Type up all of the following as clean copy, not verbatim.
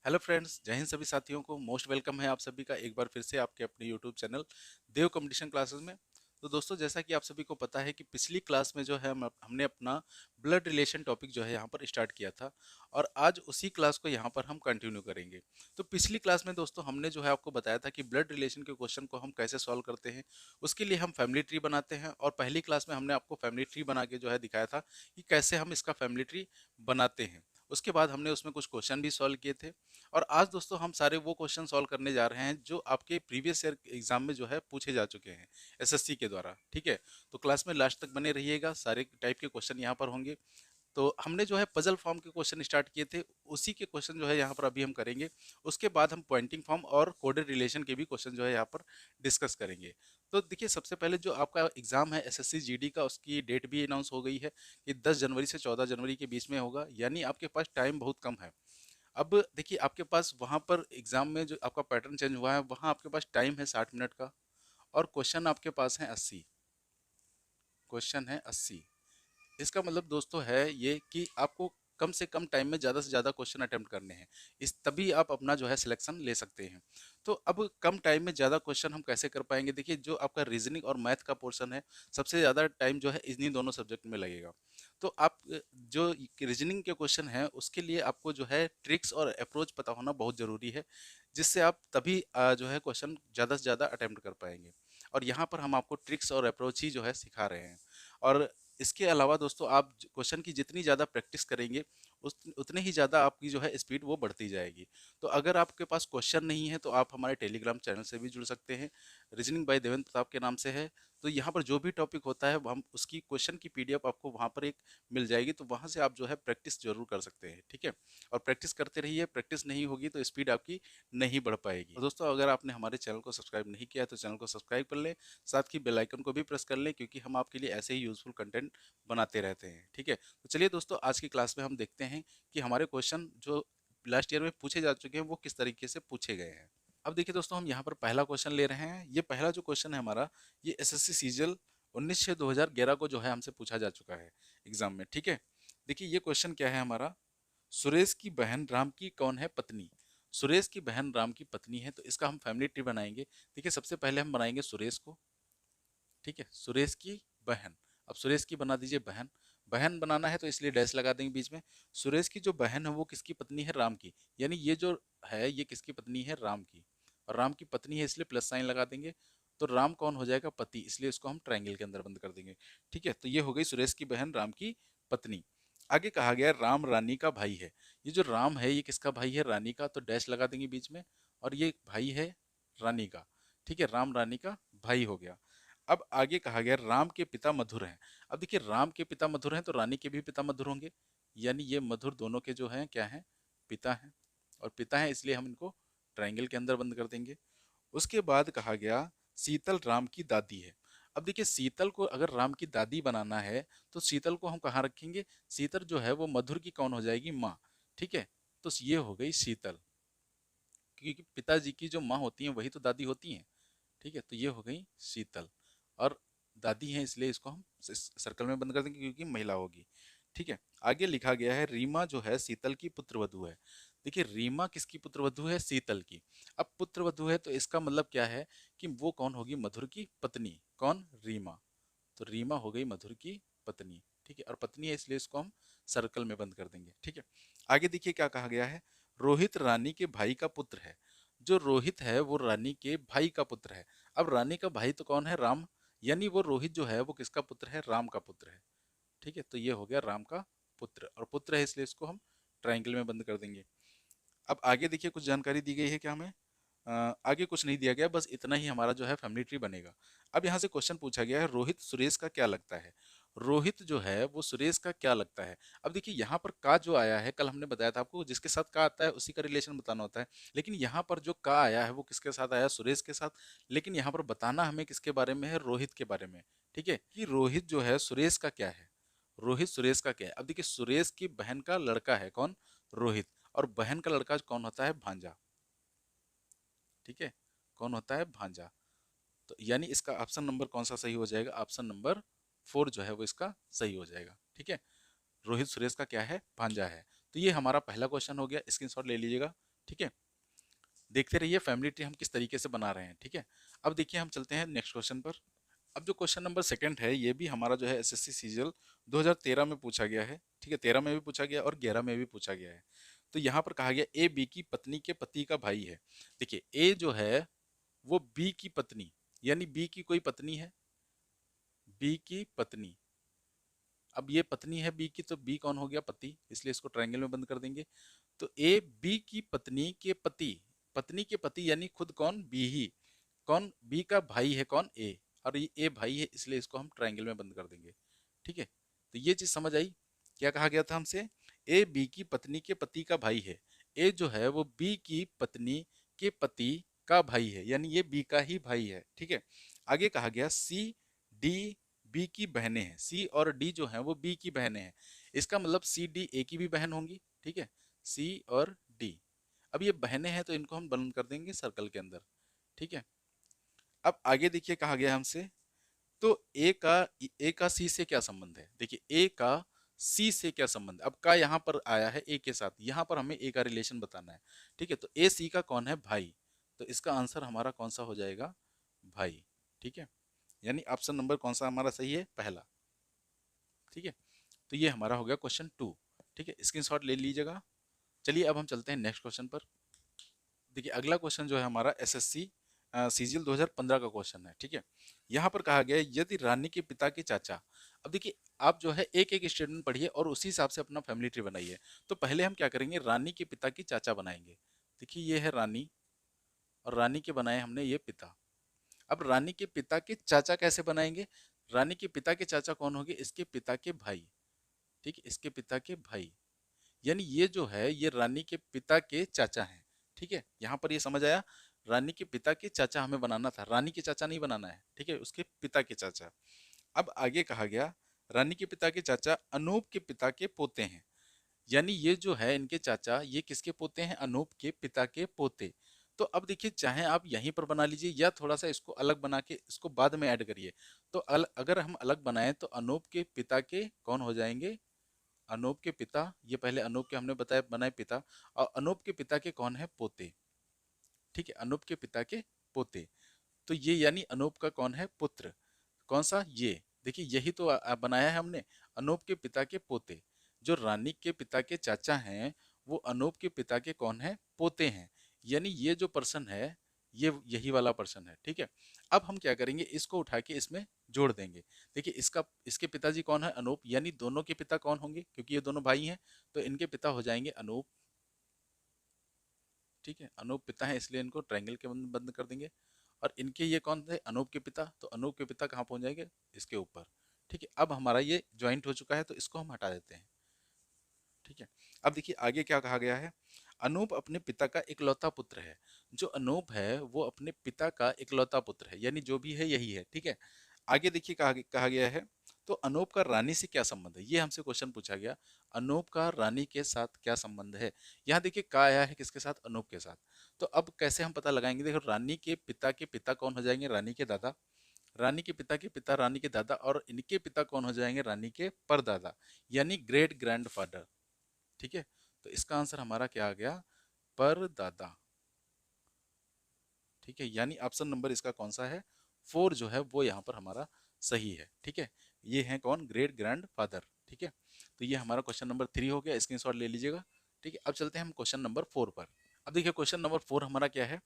Hello friends, जय हिंद सभी साथियों को मोस्ट वेलकम है आप सभी का एक बार फिर से आपके अपने यूट्यूब चैनल देव कंपटीशन क्लासेस में। तो दोस्तों, जैसा कि आप सभी को पता है कि पिछली क्लास में जो है हमने अपना ब्लड रिलेशन टॉपिक जो है यहाँ पर स्टार्ट किया था और आज उसी क्लास को यहाँ पर हम कंटिन्यू करेंगे। तो पिछली क्लास में दोस्तों हमने जो है आपको बताया था कि ब्लड रिलेशन के क्वेश्चन को हम कैसे सॉल्व करते हैं, उसके लिए हम फैमिली ट्री बनाते हैं। और पहली क्लास में हमने आपको फैमिली ट्री बना के जो है दिखाया था कि कैसे हम इसका फैमिली ट्री बनाते हैं। उसके बाद हमने उसमें कुछ क्वेश्चन भी सॉल्व किए थे और आज दोस्तों हम सारे वो क्वेश्चन सॉल्व करने जा रहे हैं जो आपके प्रीवियस ईयर एग्जाम में जो है पूछे जा चुके हैं एसएससी के द्वारा। ठीक है, तो क्लास में लास्ट तक बने रहिएगा, सारे टाइप के क्वेश्चन यहाँ पर होंगे। तो हमने जो है पजल फॉर्म के क्वेश्चन स्टार्ट किए थे, उसी के क्वेश्चन जो है यहाँ पर अभी हम करेंगे। उसके बाद हम पॉइंटिंग फॉर्म और कोडेड रिलेशन के भी क्वेश्चन जो है यहाँ पर डिस्कस करेंगे। तो देखिए, सबसे पहले जो आपका एग्जाम है एसएससी जीडी का, उसकी डेट भी अनाउंस हो गई है कि 10 जनवरी से 14 जनवरी के बीच में होगा, यानी आपके पास टाइम बहुत कम है। अब देखिए, आपके पास वहाँ पर एग्जाम में जो आपका पैटर्न चेंज हुआ है, वहाँ आपके पास टाइम है 60 मिनट का और क्वेश्चन आपके पास है 80। क्वेश्चन है 80। इसका मतलब दोस्तों है ये कि आपको कम से कम टाइम में ज़्यादा से ज़्यादा क्वेश्चन अटेम्प्ट करने हैं, इस तभी आप अपना जो है सिलेक्शन ले सकते हैं। तो अब कम टाइम में ज़्यादा क्वेश्चन हम कैसे कर पाएंगे? देखिए, जो आपका रीजनिंग और मैथ का पोर्शन है, सबसे ज़्यादा टाइम जो है इन्हीं दोनों सब्जेक्ट में लगेगा। तो आप जो रीजनिंग के क्वेश्चन हैं उसके लिए आपको जो है ट्रिक्स और अप्रोच पता होना बहुत ज़रूरी है, जिससे आप तभी जो है क्वेश्चन ज़्यादा से ज़्यादा अटेम्प्ट कर पाएंगे। और यहाँ पर हम आपको ट्रिक्स और अप्रोच ही जो है सिखा रहे हैं। और इसके अलावा दोस्तों, आप क्वेश्चन की जितनी ज़्यादा प्रैक्टिस करेंगे उतने ही ज़्यादा आपकी जो है स्पीड वो बढ़ती जाएगी। तो अगर आपके पास क्वेश्चन नहीं है तो आप हमारे टेलीग्राम चैनल से भी जुड़ सकते हैं, रीजनिंग बाय देवेंद्र प्रताप के नाम से है। तो यहाँ पर जो भी टॉपिक होता है हम उसकी क्वेश्चन की पीडीएफ आपको वहाँ पर एक मिल जाएगी, तो वहाँ से आप जो है प्रैक्टिस जरूर कर सकते हैं। ठीक है, और प्रैक्टिस करते रहिए, प्रैक्टिस नहीं होगी तो स्पीड आपकी नहीं बढ़ पाएगी। और दोस्तों, अगर आपने हमारे चैनल को सब्सक्राइब नहीं किया है तो चैनल को सब्सक्राइब कर लें, साथ ही बेल आइकन को भी प्रेस कर लें, क्योंकि हम आपके लिए ऐसे ही यूजफुल कंटेंट बनाते रहते हैं। ठीक है, तो चलिए दोस्तों, आज की क्लास में हम देखते हैं कि हमारे क्वेश्चन जो लास्ट ईयर में पूछे जा चुके हैं वो किस तरीके से पूछे गए हैं। अब देखिए दोस्तों, हम यहाँ पर पहला क्वेश्चन ले रहे हैं। ये पहला जो क्वेश्चन है हमारा, ये एसएससी सीजीएल 19/6/2011 को जो है हमसे पूछा जा चुका है एग्जाम में। ठीक है, देखिए ये क्वेश्चन क्या है हमारा। सुरेश की बहन राम की कौन है पत्नी? सुरेश की बहन राम की पत्नी है, तो इसका हम फैमिली ट्री बनाएंगे। देखिए, सबसे पहले हम बनाएंगे सुरेश को। ठीक है, सुरेश की बहन। अब सुरेश की बना दीजिए बहन। बहन बनाना है तो इसलिए डैश लगा देंगे बीच में। सुरेश की जो बहन है वो किसकी पत्नी है? राम की। यानी ये जो है ये किसकी पत्नी है? राम की। और राम की पत्नी है इसलिए प्लस साइन लगा देंगे। तो राम कौन हो जाएगा? पति, इसलिए इसको हम ट्रायंगल के अंदर बंद कर देंगे। ठीक है, तो ये हो गई सुरेश की बहन राम की पत्नी। आगे कहा गया राम रानी का भाई है। ये जो राम है ये किसका भाई है? रानी का, तो डैश लगा देंगे बीच में। और ये भाई है रानी का। ठीक है, राम रानी का भाई हो गया। अब आगे कहा गया राम के पिता मधुर हैं। अब देखिए, राम के पिता मधुर हैं तो रानी के भी पिता मधुर होंगे, यानी ये मधुर दोनों के जो हैं क्या हैं? पिता हैं। और पिता हैं इसलिए हम इनको ट्रायंगल के अंदर बंद कर देंगे। उसके बाद कहा गया शीतल राम की दादी है। अब देखिए, शीतल को अगर राम की दादी बनाना है तो शीतल को हम कहाँ रखेंगे? शीतल जो है वो मधुर की कौन हो जाएगी? माँ। ठीक है, तो ये हो गई शीतल, क्योंकि पिताजी की जो माँ होती हैं वही तो दादी होती हैं। ठीक है, तो ये हो गई शीतल। और दादी है इसलिए इसको हम सर्कल में बंद कर देंगे क्योंकि महिला होगी। ठीक है, आगे लिखा गया है रीमा जो है शीतल की पुत्रवधू है। देखिए, रीमा किसकी पुत्रवधू है? शीतल की। अब पुत्रवधू है तो इसका मतलब क्या है कि वो कौन होगी? मधुर की पत्नी। कौन? रीमा। तो रीमा हो गई मधुर की पत्नी। ठीक है, और पत्नी है इसलिए इसको हम सर्कल में बंद कर देंगे। ठीक है, आगे देखिए क्या कहा गया है। रोहित रानी के भाई का पुत्र है। जो रोहित है वो रानी के भाई का पुत्र है। अब रानी का भाई तो कौन है? राम। यानी वो रोहित जो है वो किसका पुत्र है? राम का पुत्र है। ठीक है, तो ये हो गया राम का पुत्र, और पुत्र है इसलिए इसको हम ट्रायंगल में बंद कर देंगे। अब आगे देखिए कुछ जानकारी दी गई है क्या हमें? आगे कुछ नहीं दिया गया, बस इतना ही हमारा जो है फैमिली ट्री बनेगा। अब यहाँ से क्वेश्चन पूछा गया है, रोहित सुरेश का क्या लगता है? रोहित जो है वो सुरेश का क्या लगता है? अब देखिए, यहाँ पर का जो आया है, कल हमने बताया था आपको जिसके साथ का आता है उसी का रिलेशन बताना होता है। लेकिन यहाँ पर जो का आया है वो किसके साथ आया? सुरेश के साथ। लेकिन यहाँ पर बताना हमें किसके बारे में है? रोहित के बारे में। ठीक है, कि रोहित जो है सुरेश का क्या है? रोहित सुरेश का क्या है? अब देखिए, सुरेश की बहन का लड़का है कौन? रोहित। और बहन का लड़का कौन होता है? भांजा। ठीक है, कौन होता है? भांजा। तो यानी इसका ऑप्शन नंबर कौन सा सही हो जाएगा? ऑप्शन नंबर 4 जो है वो इसका सही हो जाएगा। ठीक है, रोहित सुरेश का क्या है? भांजा है। तो ये हमारा पहला क्वेश्चन हो गया, स्क्रीनशॉट ले लीजिएगा। ठीक है, देखते रहिए फैमिली ट्री हम किस तरीके से बना रहे हैं। ठीक है, अब देखिए हम चलते हैं नेक्स्ट क्वेश्चन पर। अब जो क्वेश्चन नंबर सेकंड है ये भी हमारा जो है एसएससी सीजीएल 2013 में पूछा गया है। ठीक है, 13 में भी पूछा गया और 11 में भी पूछा गया है। तो यहाँ पर कहा गया ए बी की पत्नी के पति का भाई है। देखिए ए जो है वो बी की पत्नी, यानी बी की कोई पत्नी है, बी की पत्नी। अब ये पत्नी है बी की, तो बी कौन हो गया, पति, इसलिए इसको ट्रायंगल में बंद कर देंगे। तो ए बी की पत्नी के पति, पत्नी के पति यानी खुद कौन, बी ही, कौन, बी का भाई है कौन, ए, और ये ए भाई है इसलिए इसको हम ट्रायंगल में बंद कर देंगे। ठीक है, तो ये चीज समझ आई। क्या कहा गया था हमसे, ए बी की पत्नी के पति का भाई है। ए जो है वो बी की पत्नी के पति का भाई है, यानी ये बी का ही भाई है। ठीक है, आगे कहा गया सी डी बी की बहनें हैं। सी और डी जो हैं वो बी की बहनें हैं, इसका मतलब सी डी ए की भी बहन होंगी। ठीक है, सी और डी, अब ये बहनें हैं तो इनको हम बंद कर देंगे सर्कल के अंदर। ठीक है, अब आगे देखिए कहा गया हमसे, तो ए का सी से क्या संबंध है। देखिए ए का सी से क्या संबंध है, अब का यहाँ पर आया है ए के साथ, यहाँ पर हमें ए का रिलेशन बताना है। ठीक है, तो ए सी का कौन है, भाई, तो इसका आंसर हमारा कौन सा हो जाएगा, भाई। ठीक है, यानी ऑप्शन नंबर कौन सा हमारा सही है, पहला। ठीक है, तो ये हमारा हो गया क्वेश्चन 2। ठीक है, स्क्रीनशॉट ले लीजिएगा। चलिए अब हम चलते हैं नेक्स्ट क्वेश्चन पर। देखिए अगला क्वेश्चन जो है हमारा एसएससी सीजीएल 2015 का क्वेश्चन है। ठीक है, यहाँ पर कहा गया है यदि रानी के पिता के चाचा, अब देखिए आप जो है एक एक स्टेटमेंट पढ़िए और उसी हिसाब से अपना फैमिली ट्री बनाइए। तो पहले हम क्या करेंगे, रानी के पिता की चाचा बनाएंगे। देखिए ये है रानी और रानी के बनाए हमने ये पिता। अब रानी के पिता के चाचा कैसे बनाएंगे, रानी के पिता के चाचा कौन होंगे, इसके पिता के भाई। ठीक है, इसके पिता के भाई, यानी ये जो है ये रानी के पिता के चाचा हैं। ठीक है, यहाँ पर ये समझ आया, रानी के पिता के चाचा हमें बनाना था, रानी के चाचा नहीं बनाना है। ठीक है, उसके पिता के चाचा। अब आगे कहा गया रानी के पिता के चाचा अनूप के पिता के पोते हैं, यानी ये जो है इनके चाचा ये किसके पोते हैं, अनूप के पिता के पोते। तो अब देखिए चाहे आप यहीं पर बना लीजिए या थोड़ा सा इसको अलग बना के इसको बाद में ऐड करिए। तो अगर हम अलग बनाएं तो अनूप के पिता के कौन हो जाएंगे, अनूप के पिता, ये पहले अनूप के हमने बताया बनाए पिता, और अनूप के पिता के कौन है, पोते। ठीक है, अनूप के पिता के पोते, तो ये यानी अनूप का कौन है, पुत्र। कौन सा, ये देखिए यही तो बनाया है हमने, अनूप के पिता के पोते। जो रानी के पिता के चाचा हैं वो अनूप के पिता के कौन है, पोते हैं, यानी ये जो पर्सन है ये यही वाला पर्सन है। ठीक है, अब हम क्या करेंगे, इसको उठा के इसमें जोड़ देंगे। देखिए इसका इसके पिताजी कौन है, अनूप, यानी दोनों के पिता कौन होंगे, क्योंकि ये दोनों भाई हैं तो इनके पिता हो जाएंगे अनूप। ठीक है, अनूप पिता है इसलिए इनको ट्रायंगल के बंद बंद कर देंगे। और इनके ये कौन थे, अनूप के पिता, तो अनूप के पिता कहाँ पहुंच जाएंगे, इसके ऊपर। ठीक है, अब हमारा ये ज्वाइंट हो चुका है तो इसको हम हटा देते हैं। ठीक है, अब देखिए आगे क्या कहा गया है, अनूप अपने पिता का इकलौता पुत्र है। जो अनूप है वो अपने पिता का इकलौता पुत्र है, यानी जो भी है यही है। ठीक है, आगे देखिए कहा गया है, तो अनूप का रानी से क्या संबंध है, ये हमसे क्वेश्चन पूछा गया, अनूप का रानी के साथ क्या संबंध है। यहाँ देखिए का आया है किसके साथ, अनूप के साथ। तो अब कैसे हम पता लगाएंगे, देखो रानी के पिता कौन हो जाएंगे, रानी के दादा, रानी के पिता रानी के दादा, और इनके पिता कौन हो जाएंगे, रानी के परदादा, यानी ग्रेट ग्रैंड फादर। ठीक है, तो इसका आंसर हमारा क्या आ गया, परदादा। ठीक है, यानी ऑप्शन नंबर इसका कौन सा है, 4 जो है वो यहाँ पर हमारा सही है। ठीक है, ये है कौन, ग्रेट ग्रैंड फादर। ठीक है, तो ये हमारा क्वेश्चन नंबर 3 हो गया, स्क्रीनशॉट ले लीजिएगा। ठीक है, अब चलते हैं हम क्वेश्चन नंबर 4 पर। अब देखिए क्वेश्चन नंबर 4 हमारा क्या है,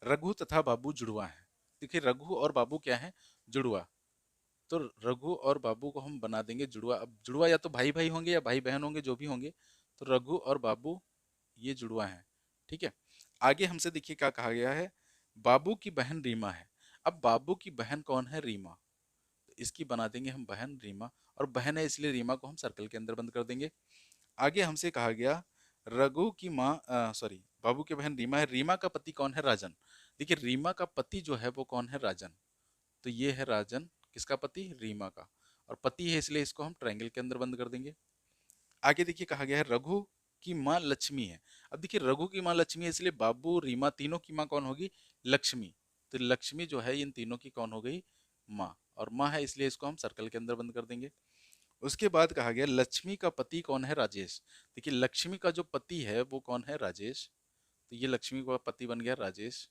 रघु तथा बाबू जुड़वा है। देखिए रघु और बाबू क्या है, जुड़वा। तो रघु और बाबू को हम बना देंगे जुड़वा। अब जुड़वा या तो भाई भाई होंगे या भाई बहन होंगे, जो भी होंगे। तो रघु और बाबू ये जुड़वा है। ठीक है, आगे हमसे देखिए क्या कहा गया है, बाबू की बहन रीमा है। अब बाबू की बहन कौन है, रीमा, तो इसकी बना देंगे हम बहन रीमा, और बहन है इसलिए रीमा को हम सर्कल के अंदर बंद कर देंगे। आगे हमसे कहा गया रघु की माँ, सॉरी, बाबू की बहन रीमा है, रीमा का पति कौन है, राजन। देखिए रीमा का पति जो है वो कौन है, राजन, तो ये है राजन, किसका पति, रीमा का, और पति है इसलिए इसको हम ट्रायंगल के अंदर बंद कर देंगे। आगे देखिए कहा गया है रघु की माँ लक्ष्मी है। अब देखिए रघु की माँ लक्ष्मी है इसलिए बाबू रीमा तीनों की माँ कौन होगी, लक्ष्मी। तो लक्ष्मी जो है इन तीनों की कौन हो गई, माँ, और माँ है इसलिए इसको हम सर्कल के अंदर बंद कर देंगे। उसके बाद कहा गया लक्ष्मी का पति कौन है, राजेश। देखिए लक्ष्मी का जो पति है वो कौन है, राजेश। तो ये लक्ष्मी का पति बन गया राजेश,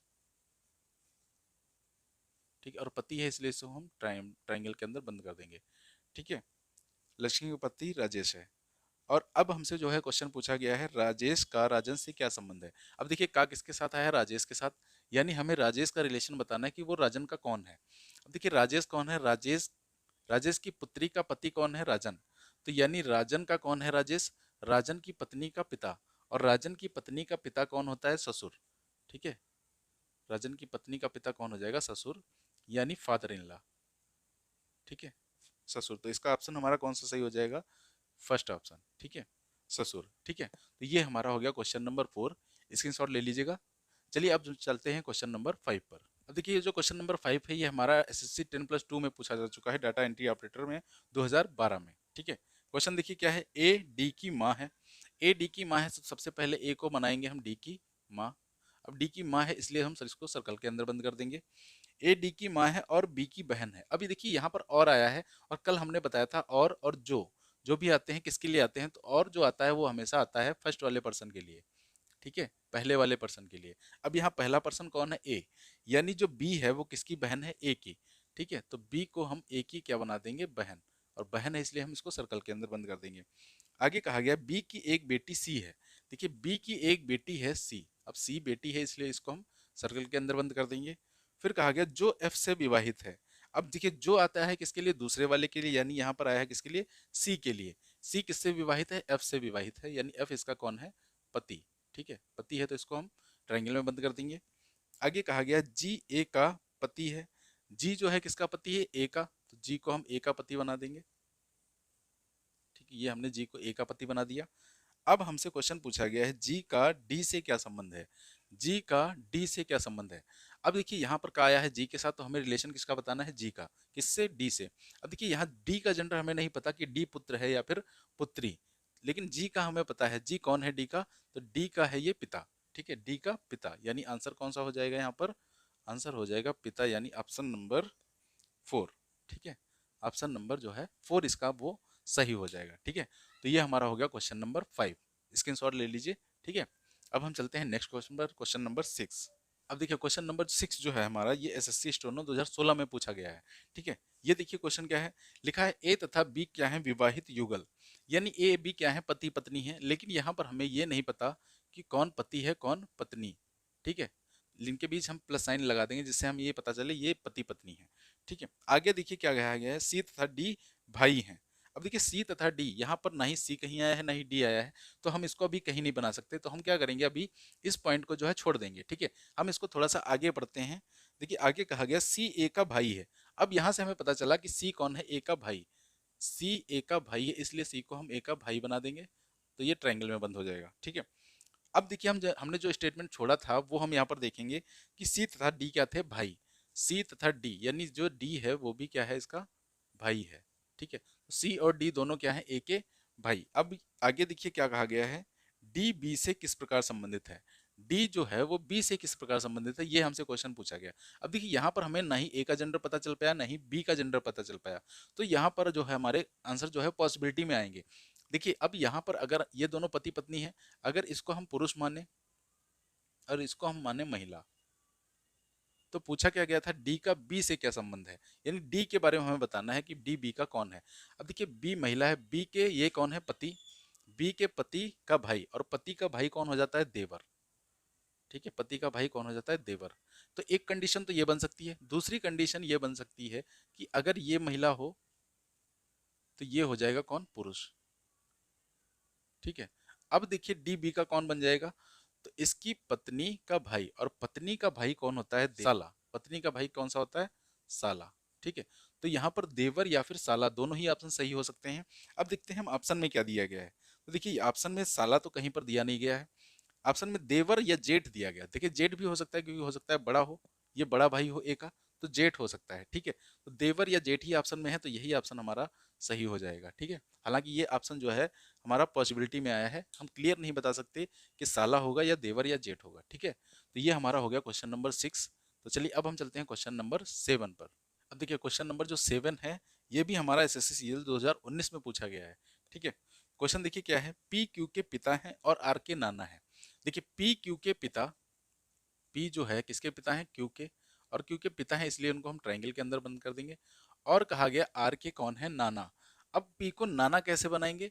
ठीक है, और पति है इसलिए इसको हम ट्राइंगल के अंदर बंद कर देंगे, ठीक है। लक्ष्मी का पति राजेश है। और अब हमसे जो है क्वेश्चन पूछा गया है, राजेश का राजन से क्या संबंध है। अब देखिए का किसके साथ आया है, राजेश के साथ, यानी हमें राजेश का रिलेशन बताना है कि वो राजन का कौन है। अब देखिए राजेश कौन है, राजेश, राजेश की पुत्री का पति कौन है, राजन। तो यानी राजन का कौन है, राजेश, राजन की पत्नी का पिता। और राजन की पत्नी का पिता कौन होता है, ससुर, ठीक है। राजन की पत्नी का पिता कौन हो जाएगा, ससुर, यानी फादर इन लॉ, ठीक है, ससुर। तो इसका ऑप्शन हमारा कौन सा सही हो जाएगा, फर्स्ट ऑप्शन, ठीक है, ससुर, ठीक है। तो ये हमारा हो गया क्वेश्चन नंबर 4, स्क्रीनशॉट ले लीजिएगा। चलिए अब चलते हैं क्वेश्चन नंबर 5 पर। अब देखिए ये जो क्वेश्चन नंबर 5 है ये हमारा एसएससी 10+2 में पूछा जा चुका है, डाटा एंट्री ऑपरेटर में 2012 में, ठीक है। क्वेश्चन देखिए क्या है, ए डी की माँ है, ए डी की माँ है, तो सबसे पहले ए को बनाएंगे हम डी की माँ। अब डी की माँ है इसलिए हम इसको सर्कल के अंदर बंद कर देंगे। ए डी की माँ है और बी की बहन है। अभी देखिए यहाँ पर और आया है, और कल हमने बताया था और जो भी आते हैं किसके लिए आते हैं, तो और जो आता है वो हमेशा आता है फर्स्ट वाले पर्सन के लिए, ठीक है, पहले वाले पर्सन के लिए। अब यहाँ पहला पर्सन कौन है, ए, यानी जो बी है वो किसकी बहन है, ए की, ठीक है। तो बी को हम ए की क्या बना देंगे, बहन, और बहन है इसलिए हम इसको सर्कल के अंदर बंद कर देंगे। आगे कहा गया बी की एक बेटी सी है। देखिए बी की एक बेटी है सी, अब सी बेटी है इसलिए इसको हम सर्कल के अंदर बंद कर देंगे। फिर कहा गया जो एफ से विवाहित है। अब देखिए जो आता है किसके लिए, दूसरे वाले के लिए, यानी यहाँ पर आया है किसके लिए, सी के लिए। सी किससे विवाहित है, एफ से विवाहित है, यानी एफ इसका कौन है, पति, ठीक है, पति है, तो इसको हम ट्रायंगल में बंद कर देंगे। आगे कहा गया जी ए का पति है। जी जो है किसका पति है, ए का, तो जी को हम ए का पति बना देंगे, ठीक है, ये हमने जी को ए का पति बना दिया। अब हमसे क्वेश्चन पूछा गया है जी का डी से क्या संबंध है, जी का डी से क्या संबंध है। अब देखिए यहाँ पर क्या आया है जी के साथ, तो हमें रिलेशन किसका बताना है, जी का, किससे, डी से। अब देखिए यहाँ डी का जेंडर हमें नहीं पता कि डी पुत्र है या फिर पुत्री, लेकिन जी का हमें पता है, जी कौन है डी का, तो डी का है ये पिता, ठीक है, डी का पिता, यानी आंसर कौन सा हो जाएगा यहाँ पर, आंसर हो जाएगा पिता, यानी ऑप्शन नंबर 4, ठीक है, ऑप्शन नंबर जो है 4 इसका वो सही हो जाएगा, ठीक है। तो ये हमारा हो गया क्वेश्चन नंबर 5, स्क्रीनशॉट ले लीजिए, ठीक है। अब हम चलते हैं नेक्स्ट क्वेश्चन पर, क्वेश्चन नंबर 6। अब देखिए क्वेश्चन नंबर 6 जो है हमारा, ये एसएससी स्टोनो 2016 में पूछा गया है, ठीक है। ये देखिए क्वेश्चन क्या है, लिखा है ए तथा बी क्या है, विवाहित युगल, यानी ए बी क्या है, पति पत्नी है, लेकिन यहाँ पर हमें ये नहीं पता कि कौन पति है कौन पत्नी, ठीक है। इनके बीच हम प्लस साइन लगा देंगे जिससे हम ये पता चले ये पति पत्नी है, ठीक है। आगे देखिए क्या कहा गया है, सी तथा डी भाई हैं। अब देखिए सी तथा डी, यहाँ पर ना ही सी कहीं आया है ना ही डी आया है, तो हम इसको अभी कहीं नहीं बना सकते, तो हम क्या करेंगे, अभी इस पॉइंट को जो है छोड़ देंगे, ठीक है। हम इसको थोड़ा सा आगे बढ़ते हैं। देखिए आगे कहा गया सी ए का भाई है। अब यहाँ से हमें पता चला कि सी कौन है, ए का भाई, सी ए का भाई है इसलिए सी को हम ए का भाई बना देंगे, तो ये ट्रायंगल में बंद हो जाएगा, ठीक है। अब देखिए हमने जो स्टेटमेंट छोड़ा था वो हम यहाँ पर देखेंगे कि सी तथा डी क्या थे, भाई, सी तथा डी, यानी जो डी है वो भी क्या है, इसका भाई है, ठीक है। सी और डी दोनों क्या है, ए के भाई। अब आगे देखिए क्या कहा गया है, डी बी से किस प्रकार संबंधित है, डी जो है वो बी से किस प्रकार संबंधित है, ये हमसे क्वेश्चन पूछा गया। अब देखिए यहाँ पर हमें ना ही ए का जेंडर पता चल पाया ना ही बी का जेंडर पता चल पाया, तो यहाँ पर जो है हमारे आंसर जो है पॉसिबिलिटी में आएंगे। देखिए अब यहाँ पर अगर ये दोनों पति पत्नी है, अगर इसको हम पुरुष माने और इसको हम माने महिला, तो पूछा क्या गया था, डी का बी से क्या संबंध है, यानी डी के बारे में हमें बताना है कि डी बी का कौन है। अब देखिए बी महिला है, बी के ये कौन है, पति, बी के पति का भाई, और पति का भाई कौन हो जाता है, देवर, ठीक है, पति का भाई कौन हो जाता है, देवर। तो एक कंडीशन तो ये बन सकती है, दूसरी कंडीशन ये बन सकती है कि अगर ये महिला हो तो ये हो जाएगा कौन, पुरुष, ठीक है। अब देखिए डी बी का कौन बन जाएगा, तो इसकी पत्नी का भाई, और पत्नी का भाई कौन होता है, साला, पत्नी का भाई कौन सा होता है, साला, ठीक है। तो यहाँ पर देवर या फिर साला दोनों ही ऑप्शन सही हो सकते हैं। अब देखते हैं हम ऑप्शन में क्या दिया गया है, तो देखिए ऑप्शन में साला तो कहीं पर दिया नहीं गया है, ऑप्शन में देवर या जेठ दिया गया। देखिए जेठ भी हो सकता है क्योंकि हो सकता है बड़ा हो, ये बड़ा भाई हो ए का, तो जेठ हो सकता है, ठीक है। तो देवर या जेठ ही ऑप्शन में है, तो यही ऑप्शन हमारा सही हो जाएगा, ठीक है। हालांकि ये ऑप्शन जो है हमारा पॉसिबिलिटी में आया है, हम क्लियर नहीं बता सकते कि साला होगा या देवर या जेठ होगा, ठीक है। तो ये हमारा हो गया क्वेश्चन नंबर 6। तो चलिए अब हम चलते हैं क्वेश्चन नंबर 7 पर। अब देखिए क्वेश्चन नंबर जो 7 है ये भी हमारा एसएससी सीजीएल 2019 में पूछा गया है, ठीक है। क्वेश्चन देखिए क्या है, पी क्यू के पिता हैं और आर के नाना है। देखिए पी क्यू के पिता, पी जो है किसके पिता हैं, क्यू के, और क्यू के पिता हैं इसलिए उनको हम ट्रायंगल के अंदर बंद कर देंगे। और कहा गया आर के कौन है, नाना। अब पी को नाना कैसे बनाएंगे,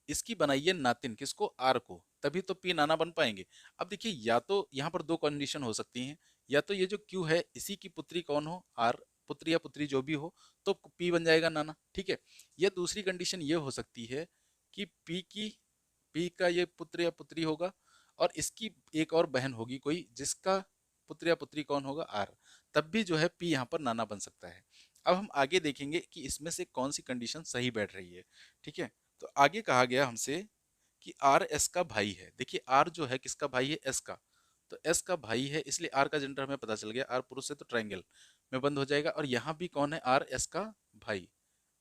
इसकी बनाइए नातिन, किसको, आर को, तभी तो पी नाना बन पाएंगे। अब देखिए या तो यहाँ पर दो कंडीशन हो सकती हैं, या तो ये जो क्यू है इसी की पुत्री कौन हो, आर, पुत्री या पुत्री जो भी हो, तो पी बन जाएगा नाना, ठीक है। या दूसरी कंडीशन ये हो सकती है कि पी का ये पुत्र या पुत्री होगा, और इसकी एक और बहन होगी कोई जिसका पुत्र या पुत्री कौन होगा, आर, तब भी जो है पी यहाँ पर नाना बन सकता है। अब हम आगे देखेंगे कि इसमें से कौन सी कंडीशन सही बैठ रही है, ठीक है। तो आगे कहा गया हमसे कि आर एस का भाई है। देखिए आर जो है किसका भाई है, एस का, तो एस का भाई है इसलिए आर का जेंडर हमें पता चल गया, आर पुरुष है तो ट्रायंगल में बंद हो जाएगा। और यहाँ भी कौन है, आर एस का भाई,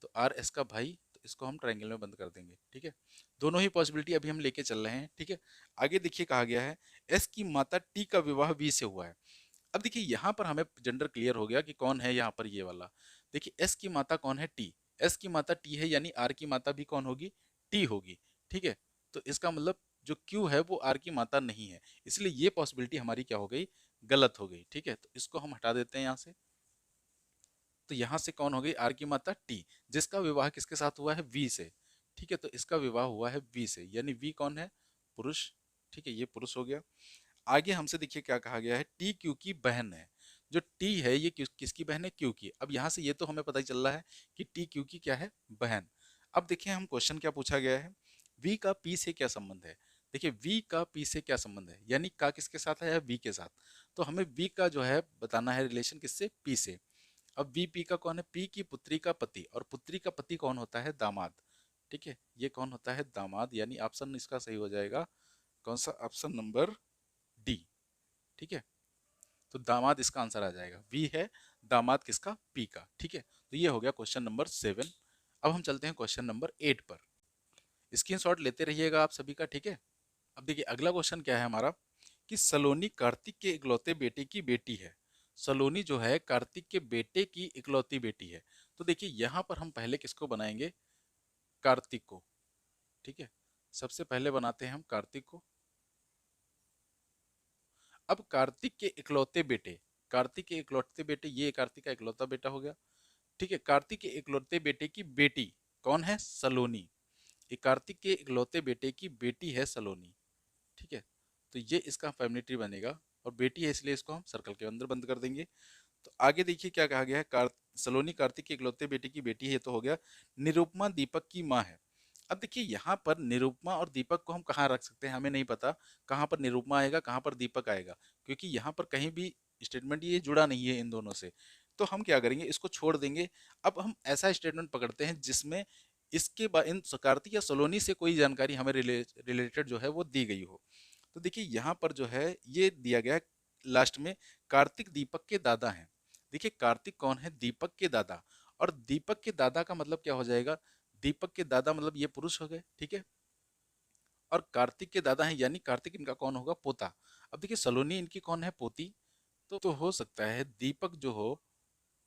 तो आर एस का भाई, तो इसको हम ट्रायंगल में बंद कर देंगे, ठीक है। दोनों ही पॉसिबिलिटी अभी हम लेके चल रहे हैं, ठीक है। आगे देखिए कहा गया है एस की माता टी का विवाह वी से हुआ है। अब देखिए यहाँ पर हमें जेंडर क्लियर हो गया कि कौन है यहाँ पर ये वाला। देखिए एस की माता कौन है, टी, एस की माता टी है यानी आर की माता भी कौन होगी, टी होगी, ठीक है। तो इसका मतलब जो क्यू है वो आर की माता नहीं है, इसलिए ये पॉसिबिलिटी हमारी क्या हो गई, गलत हो गई, ठीक है। तो इसको हम हटा देते हैं यहाँ से। तो यहाँ से कौन हो गई, आर की माता टी, जिसका विवाह किसके साथ हुआ है, वी से, ठीक है। तो इसका विवाह हुआ है वी से, यानी वी कौन है, पुरुष, ठीक है, ये पुरुष हो गया। आगे हमसे देखिए क्या कहा गया है, टी क्यू की बहन है। जो टी है ये किसकी बहन है, क्यू की। अब यहाँ से ये तो हमें पता ही चल रहा है कि टी क्यू की क्या है, बहन। अब देखिए हम क्वेश्चन क्या पूछा गया है, वी का पी से क्या संबंध है। देखिए वी का पी से क्या संबंध है, यानी का किसके साथ है, वी के साथ। तो हमें वी का जो है बताना है रिलेशन किससे, पी से। अब वी पी का कौन है, पी की पुत्री का पति, और पुत्री का पति कौन होता है, दामाद, ठीक है। ये कौन होता है, दामाद, यानी ऑप्शन इसका सही हो जाएगा कौन सा, ऑप्शन नंबर डी, ठीक है। तो दामाद इसका आंसर आ जाएगा, वी है दामाद किसका, पी का, ठीक है। तो ये हो गया क्वेश्चन नंबर 7। अब हम चलते हैं क्वेश्चन नंबर 8 पर। स्क्रीनशॉट लेते रहिएगा आप सभी का, ठीक है। अब देखिए अगला क्वेश्चन क्या है हमारा, कि सलोनी कार्तिक के इकलौते बेटे की बेटी है। सलोनी जो है कार्तिक के बेटे की इकलौती बेटी है। तो देखिए यहाँ पर हम पहले किसको बनाएंगे, कार्तिक को, ठीक है। सबसे पहले बनाते हैं हम कार्तिक को। अब कार्तिक के इकलौते बेटे, कार्तिक के इकलौते बेटे, ये कार्तिक का इकलौता बेटा हो गया, ठीक है। कार्तिक के इकलौते बेटे की बेटी कौन है, सलोनी। ये कार्तिक के इकलौते बेटे की बेटी है सलोनी, ठीक है। तो ये इसका फैमिली ट्री बनेगा, और बेटी है इसलिए इसको हम सर्कल के अंदर बंद कर देंगे। तो आगे देखिए क्या कहा गया है, सलोनी कार्तिक के इकलौते बेटे की बेटी है, ये तो हो गया। निरुपमा दीपक की माँ है। अब देखिए यहाँ पर निरुपमा और दीपक को हम कहाँ रख सकते हैं, हमें नहीं पता कहाँ पर निरुपमा आएगा कहाँ पर दीपक आएगा, क्योंकि यहाँ पर कहीं भी स्टेटमेंट ये जुड़ा नहीं है इन दोनों से। तो हम क्या करेंगे, इसको छोड़ देंगे। अब हम ऐसा स्टेटमेंट पकड़ते हैं जिसमें इसके इन कार्तिक या सलोनी से कोई जानकारी हमें रिलेटेड जो है वो दी गई हो। तो देखिए यहाँ पर जो है ये दिया गया है लास्ट में, कार्तिक दीपक के दादा हैं। देखिए कार्तिक कौन है, दीपक के दादा, और दीपक के दादा का मतलब क्या हो जाएगा, दीपक के दादा मतलब ये पुरुष हो गए, ठीक है। और कार्तिक के दादा हैं यानी कार्तिक इनका कौन होगा, पोता। अब देखिए सलोनी इनकी कौन है, पोती। तो हो सकता है दीपक जो हो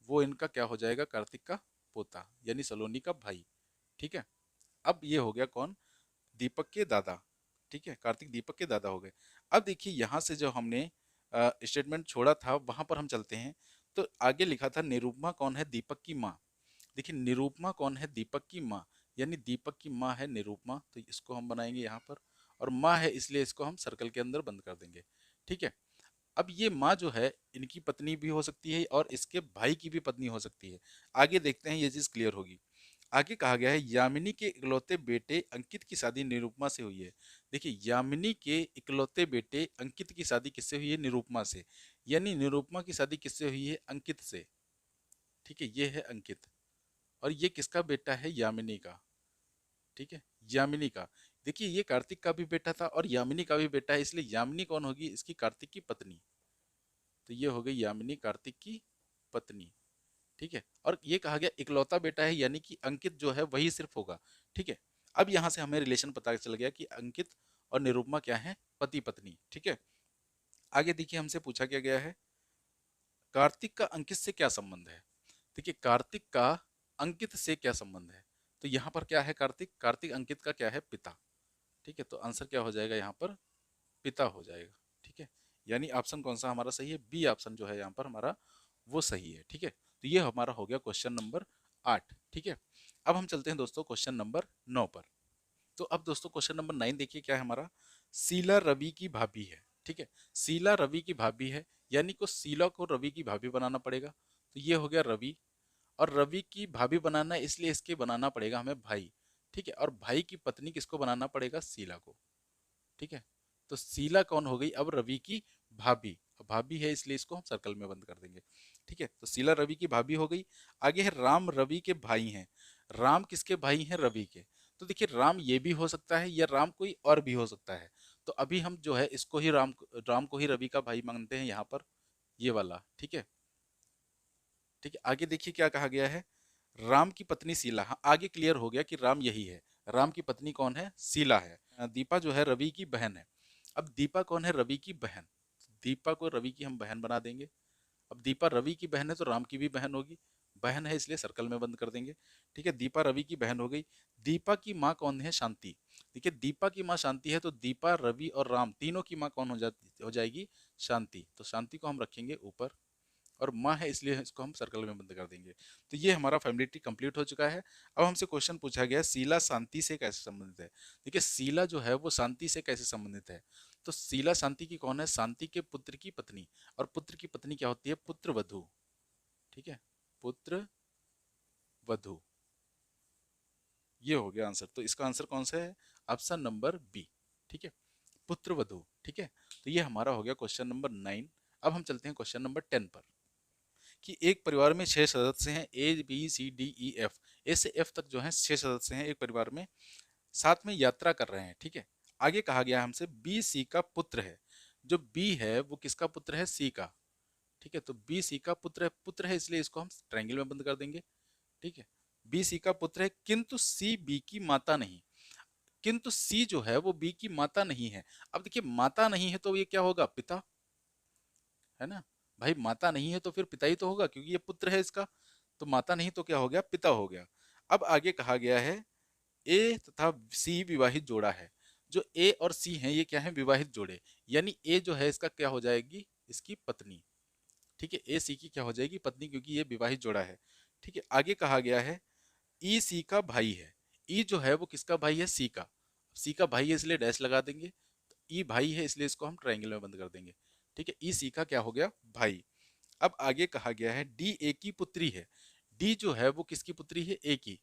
वो इनका क्या हो जाएगा, कार्तिक का पोता, यानी सलोनी का भाई, ठीक है। अब ये हो गया कौन, दीपक के दादा, ठीक है। कार्तिक दीपक के दादा हो गए। अब देखिए यहाँ से जो हमने स्टेटमेंट छोड़ा था वहां पर हम चलते हैं। तो आगे लिखा था निरुपमा कौन है, दीपक की माँ। देखिए निरुपमा कौन है, दीपक की माँ, यानी दीपक की माँ है निरुपमा, तो इसको हम बनाएंगे यहाँ पर। और माँ है इसलिए इसको हम सर्कल के अंदर बंद कर देंगे, ठीक है। अब ये माँ जो है इनकी पत्नी भी हो सकती है और इसके भाई की भी पत्नी हो सकती है। आगे देखते हैं ये चीज क्लियर होगी। आगे कहा गया है यामिनी के इकलौते बेटे अंकित की शादी निरुपमा से हुई है। देखिए यामिनी के इकलौते बेटे अंकित की शादी किससे हुई है, निरुपमा से, यानी निरुपमा की शादी किससे हुई है, अंकित से, ठीक है। ये है अंकित, और ये किसका बेटा है, यामिनी का, ठीक है, यामिनी का। देखिए ये कार्तिक का भी बेटा था और यामिनी का भी बेटा है, इसलिए यामिनी कौन होगी, इसकी कार्तिक की पत्नी। तो ये हो गई यामिनी कार्तिक की पत्नी, ठीक है। और ये कहा गया इकलौता बेटा है यानी कि अंकित जो है वही सिर्फ होगा, ठीक है। अब यहाँ से हमें रिलेशन पता चल गया कि अंकित और निरुपमा क्या है, पति पत्नी, ठीक है। आगे देखिए हमसे पूछा क्या गया है, कार्तिक का अंकित से क्या संबंध है। देखिए कार्तिक का अंकित से क्या संबंध है, तो यहाँ पर क्या है, कार्तिक, कार्तिक अंकित का क्या है, पिता, ठीक है। तो आंसर क्या हो जाएगा यहाँ पर, पिता हो जाएगा। ठीक है, यानी ऑप्शन कौन सा हमारा सही है, बी ऑप्शन जो है यहाँ पर हमारा वो सही है। ठीक है, तो ये हमारा हो गया क्वेश्चन नंबर 8। ठीक है, अब हम चलते हैं दोस्तों क्वेश्चन नंबर 9 पर। तो अब दोस्तों क्वेश्चन नंबर 9 देखिए क्या है हमारा, शीला रवि की भाभी है। ठीक है, शीला रवि की भाभी है, यानी को शीला को रवि की भाभी बनाना पड़ेगा। तो ये हो गया रवि, और रवि की भाभी बनाना है इसलिए इसके बनाना पड़ेगा हमें भाई। ठीक है, और भाई की पत्नी किसको बनाना पड़ेगा, शीला को। ठीक है, तो शीला कौन हो गई अब, रवि की भाभी। भाभी है इसलिए इसको हम सर्कल में बंद कर देंगे। ठीक है, तो शीला रवि की भाभी हो गई। आगे है राम रवि के भाई हैं। राम किसके भाई हैं, रवि के। तो देखिए राम ये भी हो सकता है या राम कोई और भी हो सकता है। तो अभी हम जो है इसको ही राम को ही रवि का भाई मानते हैं यहाँ पर, ये वाला। ठीक है, ठीक है, आगे देखिए क्या कहा गया है, राम की पत्नी शीला। हाँ, आगे क्लियर हो गया कि राम यही है, राम की पत्नी कौन है, शीला है। दीपा जो है रवि की बहन है। अब दीपा कौन है, रवि की बहन। दीपा को रवि की हम बहन बना देंगे। अब दीपा रवि की बहन है तो राम की भी बहन होगी, बहन है इसलिए सर्कल में बंद कर देंगे। ठीक है, दीपा रवि की बहन हो गई। दीपा की माँ कौन है, शांति। देखिए दीपा की माँ शांति है, तो दीपा रवि और राम तीनों की माँ कौन हो जाएगी, शांति। तो शांति को हम रखेंगे ऊपर, और माँ है इसलिए इसको हम सर्कल में बंद कर देंगे। तो ये हमारा फैमिली ट्री कंप्लीट हो चुका है। अब हमसे क्वेश्चन पूछा गया शीला शांति से कैसे संबंधित है। देखिए शीला जो है वो शांति से कैसे संबंधित है। तो शीला शांति की कौन है, शांति के पुत्र की पत्नी। और पुत्र की पत्नी क्या होती है, पुत्र वधु। ठीक है, पुत्र वधु, ये हो गया आंसर। तो इसका आंसर कौन सा है, ऑप्शन नंबर बी। ठीक है, पुत्र वधु। ठीक है, तो ये हमारा हो गया क्वेश्चन नंबर 9। अब हम चलते हैं क्वेश्चन नंबर 10 पर, कि एक परिवार में 6 सदस्य हैं, A B C D E F, ए से एफ तक जो है 6 सदस्य हैं एक परिवार में, साथ में यात्रा कर रहे हैं। ठीक है, आगे कहा गया हमसे बी सी का पुत्र है। जो बी है वो किसका पुत्र है, सी का। ठीक है, तो बी सी का पुत्र है इसलिए इसको हम ट्रायंगल में बंद कर देंगे। ठीक है, बी सी का पुत्र है, किंतु सी बी की माता नहीं। किंतु सी जो है वो बी की माता नहीं है। अब देखिए माता नहीं है तो ये क्या होगा, पिता, है ना। भाई माता नहीं है तो फिर पिता ही तो होगा, क्योंकि ये पुत्र है इसका। तो माता नहीं तो क्या हो गया, पिता हो गया। अब आगे कहा गया है ए तथा सी विवाहित जोड़ा है। जो ए और सी हैं ये क्या है, विवाहित जोड़े। यानी ए जो है इसका क्या हो जाएगी, इसकी पत्नी। ठीक है, ए सी की क्या हो जाएगी, पत्नी, क्योंकि ये विवाहित जोड़ा है। ठीक है, आगे कहा गया है ई सी का भाई है। ई जो है वो किसका भाई है, सी का। सी का भाई है इसलिए डैश लगा देंगे। तो ई भाई है इसलिए इसको हम ट्रायंगल में बंद कर देंगे। ठीक है, ई सी का क्या हो गया, भाई। अब आगे कहा गया है डी ए की पुत्री है। डी जो है वो किसकी पुत्री है, ए की।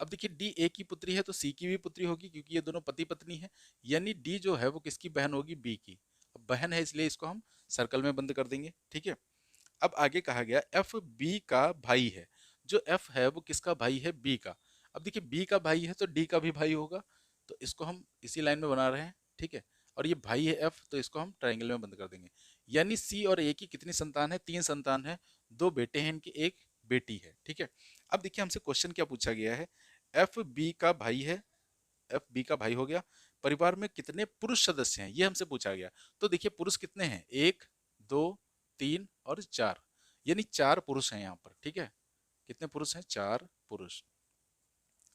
अब देखिए डी ए की पुत्री है तो सी की भी पुत्री होगी, क्योंकि ये दोनों पति पत्नी है। यानी डी जो है वो किसकी बहन होगी, बी की। अब बहन है इसलिए इसको हम सर्कल में बंद कर देंगे। ठीक है, अब आगे कहा गया एफ बी का भाई है। जो एफ है वो किसका भाई है, बी का। अब देखिए बी का भाई है तो डी का भी भाई होगा, तो इसको हम इसी लाइन में बना रहे हैं। ठीक है, और ये भाई है एफ तो इसको हम ट्रायंगल में बंद कर देंगे। यानी सी और ए की कितनी संतान है, 3 संतान है। 2 बेटे हैं इनके, एक बेटी है। ठीक है, अब देखिए हमसे क्वेश्चन क्या पूछा गया है, एफ बी का भाई है, एफ बी का भाई हो गया। परिवार में कितने पुरुष सदस्य हैं ये हमसे पूछा गया। तो देखिए पुरुष कितने हैं, 1 2 3 और 4, यानी 4 पुरुष हैं यहाँ पर। ठीक है, कितने पुरुष हैं, 4 पुरुष,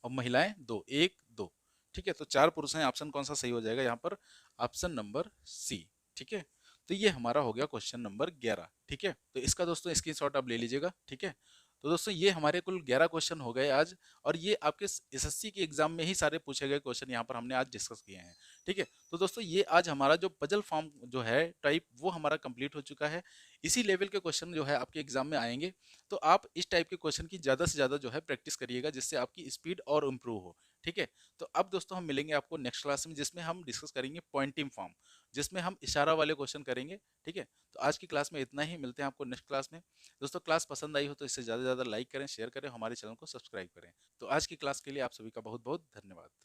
और महिलाएं 2, 1 2। ठीक है, तो 4 पुरुष हैं, ऑप्शन कौन सा सही हो जाएगा यहाँ पर, ऑप्शन नंबर सी। ठीक है, तो ये हमारा हो गया क्वेश्चन नंबर 11। ठीक है, तो इसका दोस्तों स्क्रीनशॉट आप ले लीजिएगा। ठीक है, तो दोस्तों ये हमारे कुल 11 क्वेश्चन हो गए आज, और ये आपके एसएससी के एग्जाम में ही सारे पूछे गए क्वेश्चन यहाँ पर हमने आज डिस्कस किए हैं। ठीक है, तो दोस्तों ये आज हमारा जो पजल फॉर्म जो है टाइप वो हमारा कंप्लीट हो चुका है। इसी लेवल के क्वेश्चन जो है आपके एग्जाम में आएंगे, तो आप इस टाइप के क्वेश्चन की ज़्यादा से ज़्यादा जो है प्रैक्टिस करिएगा, जिससे आपकी स्पीड और इम्प्रूव हो। ठीक है, तो अब दोस्तों हम मिलेंगे आपको नेक्स्ट क्लास में, जिसमें हम डिस्कस करेंगे पॉइंटिंग फॉर्म, जिसमें हम इशारा वाले क्वेश्चन करेंगे। ठीक है, तो आज की क्लास में इतना ही, मिलते हैं आपको नेक्स्ट क्लास में। दोस्तों क्लास पसंद आई हो तो इससे ज़्यादा से ज़्यादा लाइक करें, शेयर करें, हमारे चैनल को सब्सक्राइब करें। तो आज की क्लास के लिए आप सभी का बहुत बहुत धन्यवाद।